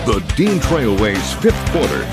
The Dean Trailways fifth quarter.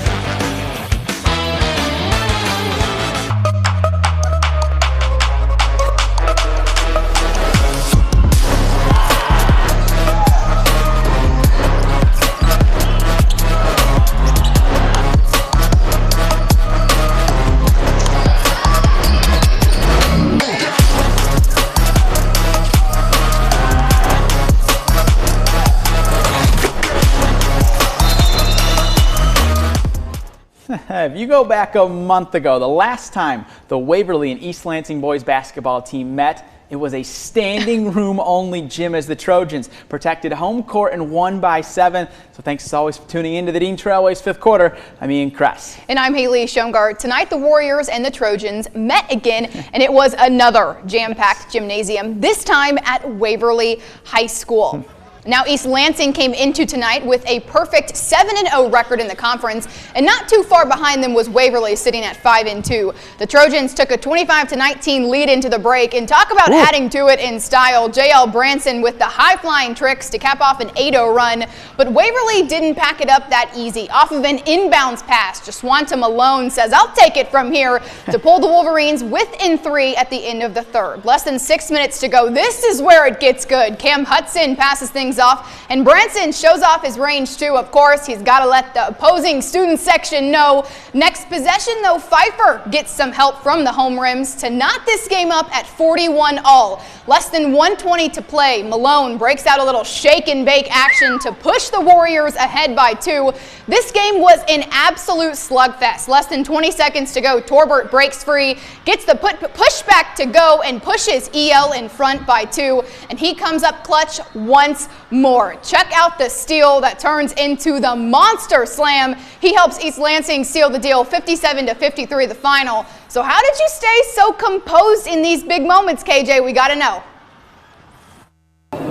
If you go back a month ago, the last time the Waverly and East Lansing boys basketball team met, it was a standing room only gym as the Trojans protected home court and won by 7. So thanks as always for tuning in to the Dean Trailways fifth quarter. I'm Ian Kress. And I'm Haley Shomgard. Tonight the Warriors and the Trojans met again, and it was another jam-packed gymnasium, this time at Waverly High School. Now East Lansing came into tonight with a perfect 7-0 record in the conference, and not too far behind them was Waverly sitting at 5-2. The Trojans took a 25-19 lead into the break, and talk about adding to it in style. J.L. Branson with the high-flying tricks to cap off an 8-0 run, but Waverly didn't pack it up that easy. Off of an inbounds pass, Jaswanta Malone says, "I'll take it from here," to pull the Wolverines within 3 at the end of the third. Less than 6 minutes to go. This is where it gets good. Cam Hudson passes things off, and Branson shows off his range too. Of course, he's got to let the opposing student section know. Next possession though, Pfeiffer gets some help from the home rims to knot this game up at 41-all. Less than 1:20 to play. Malone breaks out a little shake and bake action to push the Warriors ahead by 2. This game was an absolute slugfest. Less than 20 seconds to go. Torbert breaks free, gets the pushback to go, and pushes EL in front by 2. And he comes up clutch once more. Check out the steal that turns into the monster slam. He helps East Lansing seal the deal, 57-53 the final. So how did you stay so composed in these big moments, KJ? We got to know.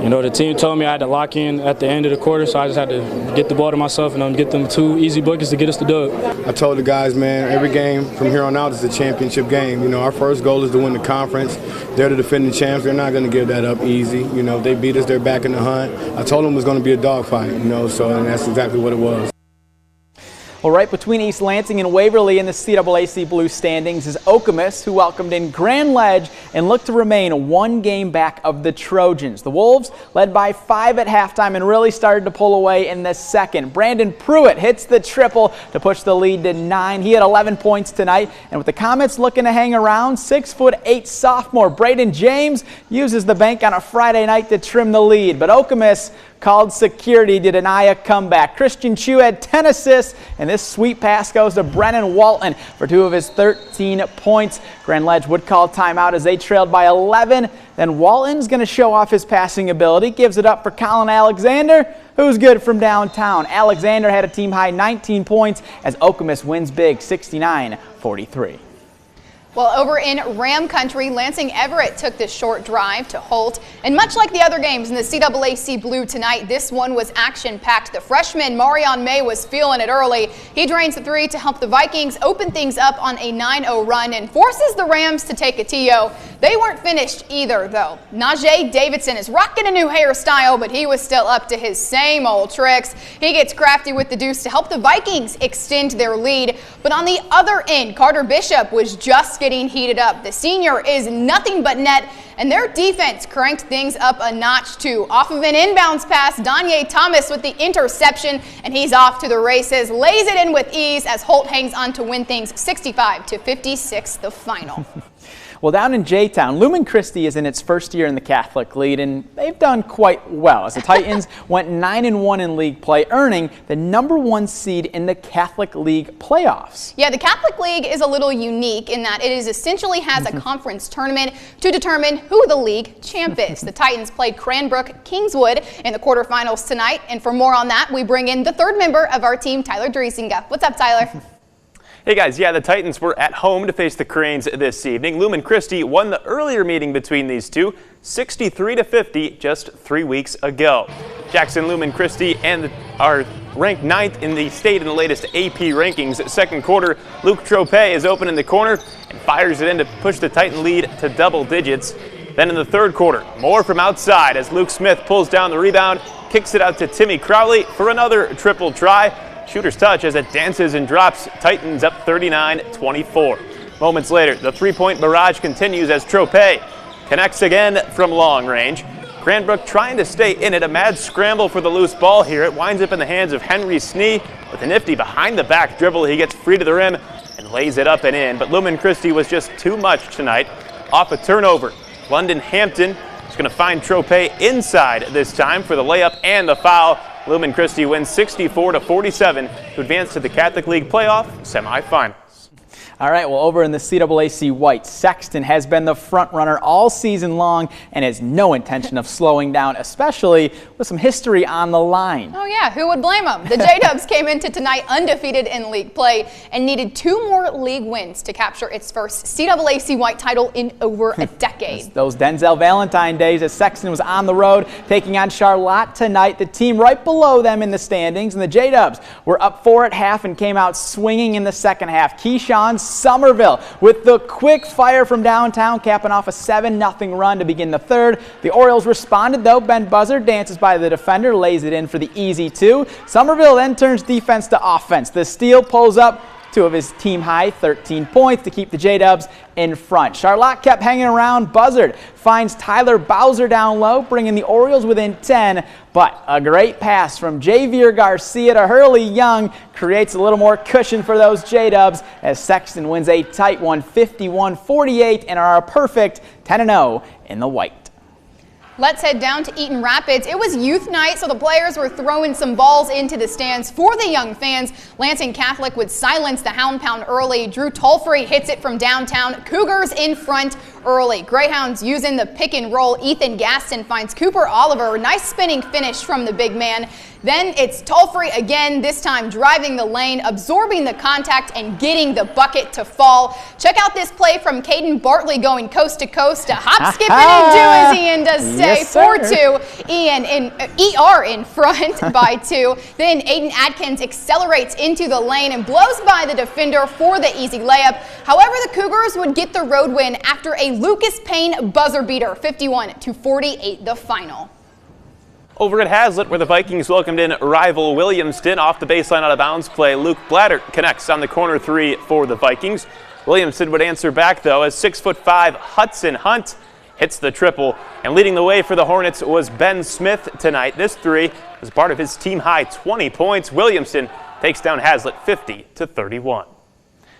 You know, the team told me I had to lock in at the end of the quarter, so I just had to get the ball to myself and get them 2 easy buckets to get us the dub. I told the guys, man, every game from here on out is a championship game. You know, our first goal is to win the conference. They're the defending champs. They're not going to give that up easy. You know, if they beat us, they're back in the hunt. I told them it was going to be a dogfight, you know, and that's exactly what it was. Well, right between East Lansing and Waverly in the CAAC Blue standings is Okemos, who welcomed in Grand Ledge and looked to remain 1 game back of the Trojans. The Wolves led by 5 at halftime and really started to pull away in the second. Brandon Pruitt hits the triple to push the lead to 9. He had 11 points tonight, and with the Comets looking to hang around, 6'8" sophomore Braden James uses the bank on a Friday night to trim the lead. But Okemos called security to deny a comeback. Christian Chu had 10 assists, and this sweet pass goes to Brennan Walton for 2 of his 13 points. Grand Ledge would call timeout as they trailed by 11. Then Walton's going to show off his passing ability, gives it up for Colin Alexander, who's good from downtown. Alexander had a team-high 19 points as Okemos wins big, 69-43. Well, over in Ram Country, Lansing Everett took this short drive to Holt. And much like the other games in the CAAC Blue tonight, this one was action-packed. The freshman Marion May was feeling it early. He drains the 3 to help the Vikings open things up on a 9-0 run and forces the Rams to take a TO. They weren't finished either, though. Najee Davidson is rocking a new hairstyle, but he was still up to his same old tricks. He gets crafty with the deuce to help the Vikings extend their lead. But on the other end, Carter Bishop was just getting heated up. The senior is nothing but net, and their defense cranked things up a notch too. Off of an inbounds pass, Danye Thomas with the interception, and he's off to the races. Lays it in with ease as Holt hangs on to win things 65-56 the final. Well, down in J-Town, Lumen Christi is in its first year in the Catholic League, and they've done quite well as the Titans went 9-1 in league play, earning the #1 seed in the Catholic League playoffs. Yeah, the Catholic League is a little unique in that it is essentially has a conference tournament to determine who the league champ is. The Titans played Cranbrook Kingswood in the quarterfinals tonight, and for more on that, we bring in the 3rd member of our team, Tyler Driesinga. What's up, Tyler? Hey guys, yeah, the Titans were at home to face the Cranes this evening. Lumen Christi won the earlier meeting between these two, 63-50, just 3 weeks ago. Jackson Lumen Christi are ranked 9th in the state in the latest AP rankings. Second quarter, Luke Trope is open in the corner and fires it in to push the Titan lead to double digits. Then in the third quarter, more from outside as Luke Smith pulls down the rebound, kicks it out to Timmy Crowley for another triple try. Shooter's touch as it dances and drops. Titans up 39-24. Moments later, the three-point barrage continues as Tropez connects again from long range. Cranbrook trying to stay in it. A mad scramble for the loose ball here. It winds up in the hands of Henry Snee with a nifty behind-the-back dribble. He gets free to the rim and lays it up and in. But Lumen Christi was just too much tonight. Off a turnover, London Hampton is going to find Tropez inside this time for the layup and the foul. Lumen Christi wins 64-47 to advance to the Catholic League playoff semifinals. All right, well, over in the CAAC White, Sexton has been the front runner all season long and has no intention of slowing down, especially with some history on the line. Oh yeah, who would blame them? The J-Dubs came into tonight undefeated in league play and needed 2 more league wins to capture its first CAAC White title in over a decade. Those Denzel Valentine days as Sexton was on the road taking on Charlotte tonight, the team right below them in the standings, and the J-Dubs were up 4 at half and came out swinging in the second half. Keyshawn Somerville with the quick fire from downtown, capping off a 7-0 run to begin the third. The Orioles responded though. Ben Buzzard dances by the defender, lays it in for the easy 2. Somerville then turns defense to offense. The steal pulls up 2 of his team high 13 points to keep the J-Dubs in front. Charlotte kept hanging around. Buzzard finds Tyler Bowser down low, bringing the Orioles within 10. But a great pass from Javier Garcia to Hurley Young creates a little more cushion for those J-Dubs as Sexton wins a tight one, 51-48, and are a perfect 10-0 in the white. Let's head down to Eaton Rapids. It was youth night, so the players were throwing some balls into the stands for the young fans. Lansing Catholic would silence the Hound Pound early. Drew Tolfrey hits it from downtown. Cougars in front early. Greyhounds using the pick and roll. Ethan Gaston finds Cooper Oliver. Nice spinning finish from the big man. Then it's Tolfrey again, this time driving the lane, absorbing the contact, and getting the bucket to fall. Check out this play from Caden Bartley going coast to coast to hop, skip, and do as Ian does say. Yes, 4-2. ER in front by 2. Then Aiden Atkins accelerates into the lane and blows by the defender for the easy layup. However, the Cougars would get the road win after a Lucas Payne buzzer beater, 51-48 the final. Over at Hazlitt, where the Vikings welcomed in rival Williamston, off the baseline out of bounds play, Luke Blatter connects on the corner 3 for the Vikings. Williamston would answer back though as 6'5" Hudson Hunt hits the triple, and leading the way for the Hornets was Ben Smith tonight. This 3 was part of his team high 20 points. Williamston takes down Hazlitt 50-31.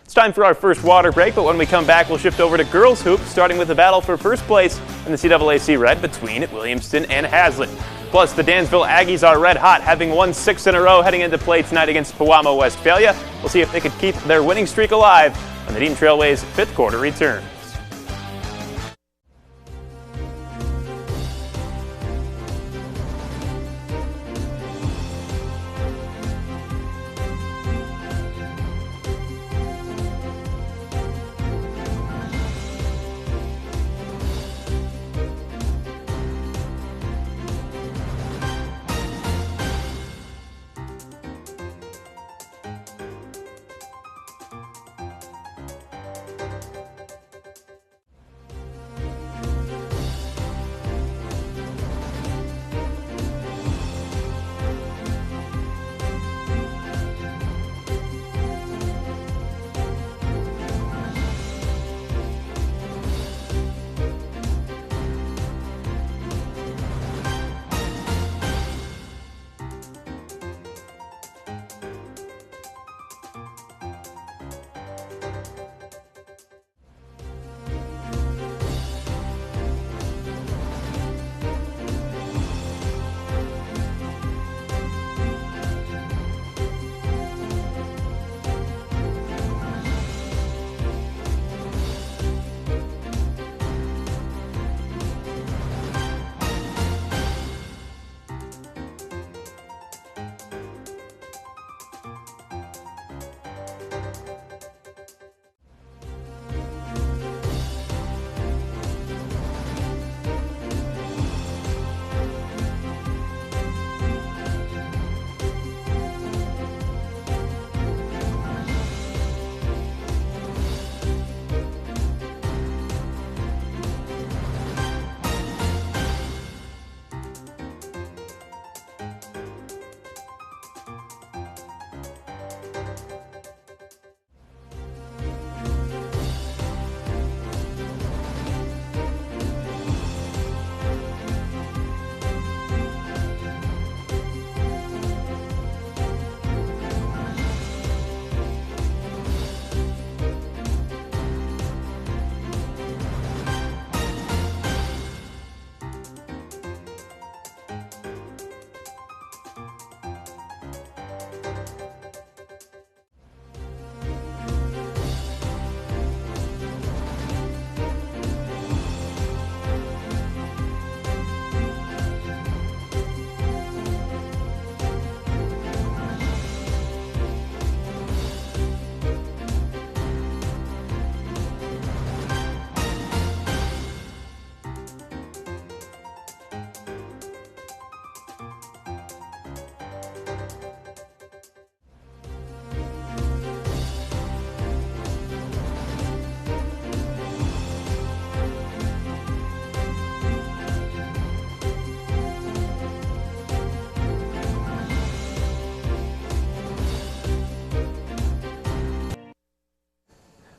It's time for our first water break, but when we come back, we'll shift over to girls hoops, starting with the battle for first place in the CAAC Red between Williamston and Hazlitt. Plus, the Dansville Aggies are red hot, having won 6 in a row heading into play tonight against Pewamo Westphalia. We'll see if they could keep their winning streak alive when the Dean Trailways 5th quarter returns.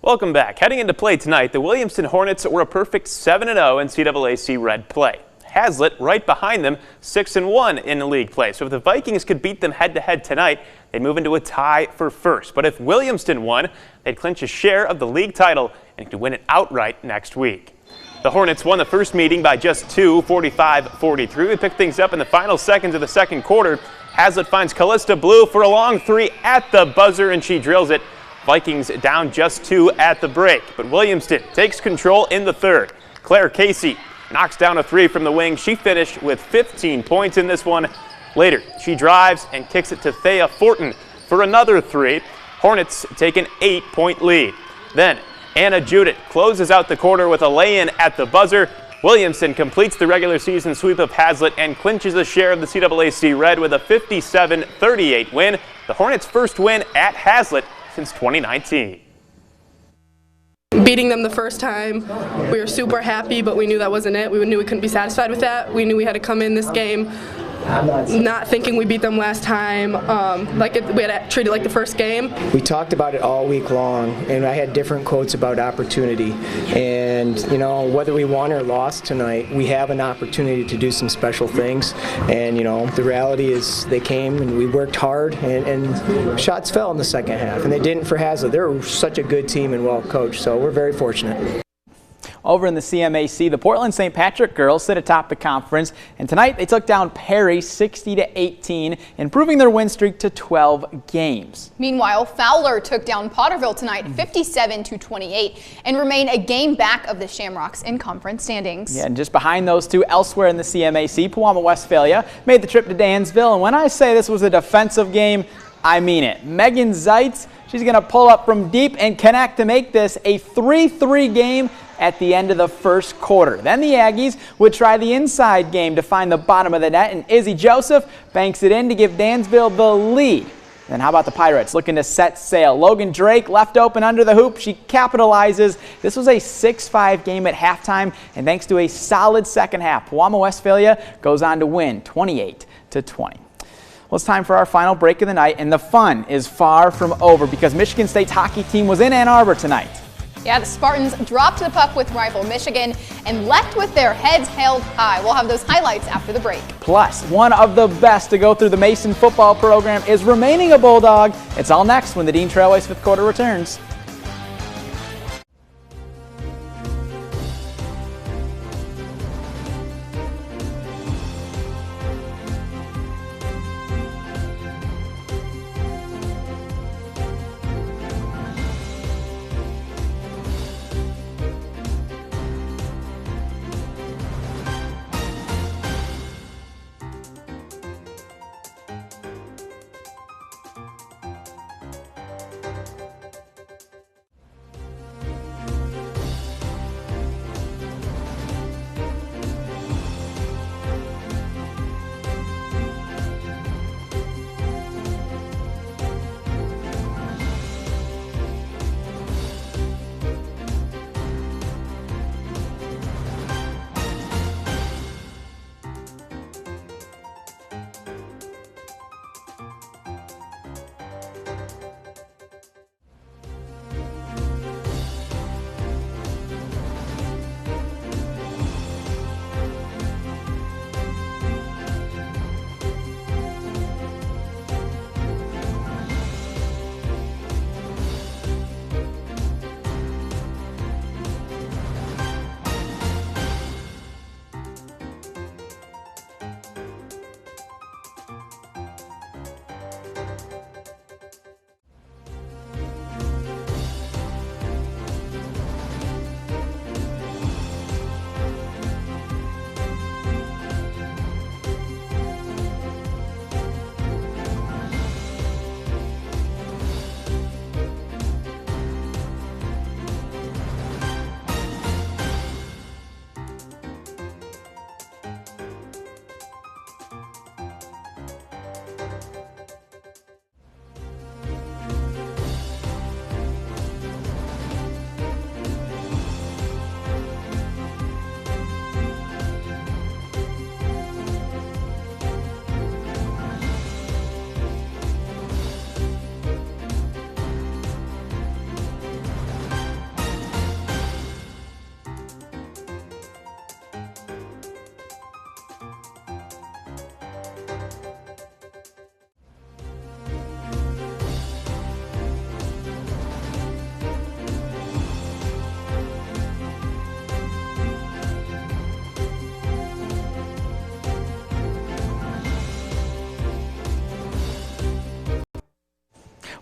Welcome back. Heading into play tonight, the Williamston Hornets were a perfect 7-0 in CAAC Red play. Hazlitt right behind them, 6-1 in league play. So if the Vikings could beat them head-to-head tonight, they'd move into a tie for first. But if Williamston won, they'd clinch a share of the league title and could win it outright next week. The Hornets won the first meeting by just 2, 45-43. We picked things up in the final seconds of the second quarter. Hazlitt finds Callista Blue for a long three at the buzzer, and she drills it. Vikings down just 2 at the break, but Williamston takes control in the third. Claire Casey knocks down a 3 from the wing. She finished with 15 points in this one. Later, she drives and kicks it to Thea Fortin for another 3. Hornets take an 8-point lead. Then, Anna Judith closes out the quarter with a lay-in at the buzzer. Williamston completes the regular season sweep of Hazlitt and clinches a share of the CAAC Red with a 57-38 win. The Hornets' first win at Hazlitt since 2019. Beating them the first time, we were super happy, but we knew that wasn't it. We knew we couldn't be satisfied with that. We knew we had to come in this game not thinking we beat them last time, we had to treat it like the first game. We talked about it all week long, and I had different quotes about opportunity. And, you know, whether we won or lost tonight, we have an opportunity to do some special things. And, you know, the reality is they came and we worked hard, and shots fell in the second half. And they didn't for Hazlitt. They're such a good team and well coached, so we're very fortunate. Over in the CMAC, the Portland St. Patrick girls sit atop the conference, and tonight they took down Perry 60-18, improving their win streak to 12 games. Meanwhile, Fowler took down Potterville tonight 57-28 and remain a game back of the Shamrocks in conference standings. Yeah, and just behind those two elsewhere in the CMAC, Pewamo Westphalia made the trip to Dansville, and when I say this was a defensive game, I mean it. Megan Zeitz, she's going to pull up from deep and connect to make this a 3-3 game at the end of the first quarter. Then the Aggies would try the inside game to find the bottom of the net, and Izzy Joseph banks it in to give Dansville the lead. Then how about the Pirates looking to set sail? Logan Drake left open under the hoop. She capitalizes. This was a 6-5 game at halftime, and thanks to a solid second half, Pewamo Westphalia goes on to win 28-20. Well, it's time for our final break of the night, and the fun is far from over because Michigan State's hockey team was in Ann Arbor tonight. Yeah, the Spartans dropped the puck with rival Michigan and left with their heads held high. We'll have those highlights after the break. Plus, one of the best to go through the Mason football program is remaining a Bulldog. It's all next when the Dean Trailways fifth quarter returns.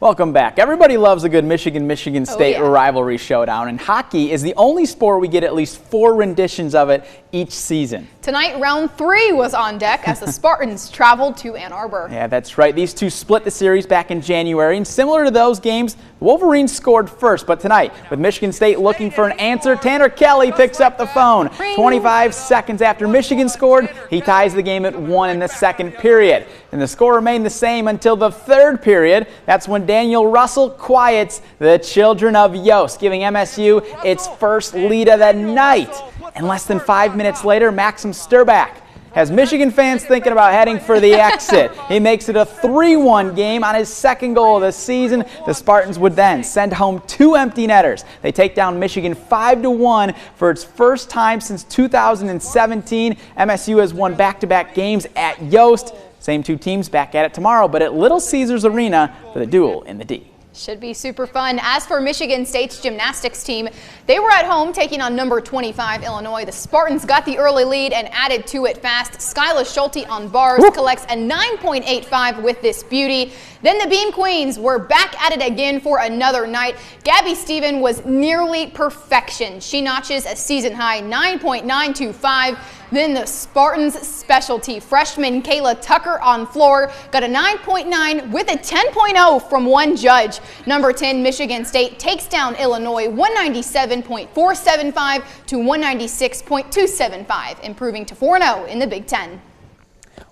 Welcome back. Everybody loves a good Michigan State yeah. rivalry showdown, and hockey is the only sport we get at least 4 renditions of it each season. Tonight, round 3 was on deck as the Spartans traveled to Ann Arbor. Yeah, that's right. These two split the series back in January, and similar to those games, the Wolverines scored first. But tonight, with Michigan State looking for an answer, Tanner Kelly picks up the phone. 25 seconds after Michigan scored, he ties the game at 1 in the second period. And the score remained the same until the third period. That's when Daniel Russell quiets the children of Yost, giving MSU its first lead of the night. And less than 5 minutes later, Maxim Sturbach has Michigan fans thinking about heading for the exit. He makes it a 3-1 game on his second goal of the season. The Spartans would then send home 2 empty netters. They take down Michigan 5-1 for its first time since 2017. MSU has won back-to-back games at Yost. Same 2 teams back at it tomorrow, but at Little Caesars Arena for the duel in the D. Should be super fun. As for Michigan State's gymnastics team, they were at home taking on number 25 Illinois. The Spartans got the early lead and added to it fast. Skyla Schulte on bars collects a 9.85 with this beauty. Then the Beam Queens were back at it again for another night. Gabby Stephen was nearly perfection. She notches a season high 9.925. Then the Spartans specialty freshman Kayla Tucker on floor got a 9.9 with a 10.0 from one judge. Number 10 Michigan State takes down Illinois 197.475 to 196.275, improving to 4-0 in the Big Ten.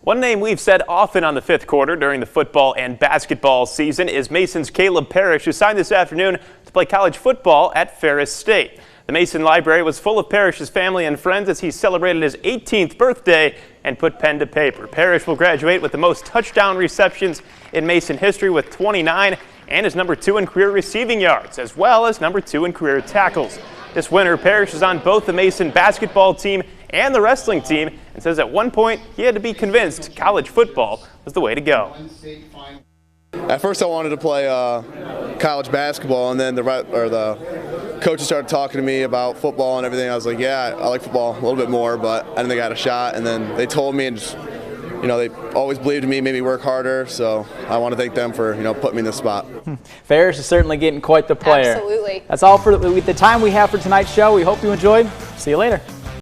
One name we've said often on the 5th quarter during the football and basketball season is Mason's Caleb Parrish, who signed this afternoon to play college football at Ferris State. The Mason Library was full of Parrish's family and friends as he celebrated his 18th birthday and put pen to paper. Parrish will graduate with the most touchdown receptions in Mason history with 29 and is number 2 in career receiving yards, as well as number 2 in career tackles. This winter, Parrish is on both the Mason basketball team and the wrestling team and says at one point he had to be convinced college football was the way to go. At first I wanted to play college basketball, and then the coaches started talking to me about football and everything. I was like, yeah, I like football a little bit more, but I didn't think I had a shot. And then they told me, and just, they always believed in me, made me work harder. So I want to thank them for, putting me in this spot. Ferris is certainly getting quite the player. Absolutely. That's all for the time we have for tonight's show. We hope you enjoyed. See you later.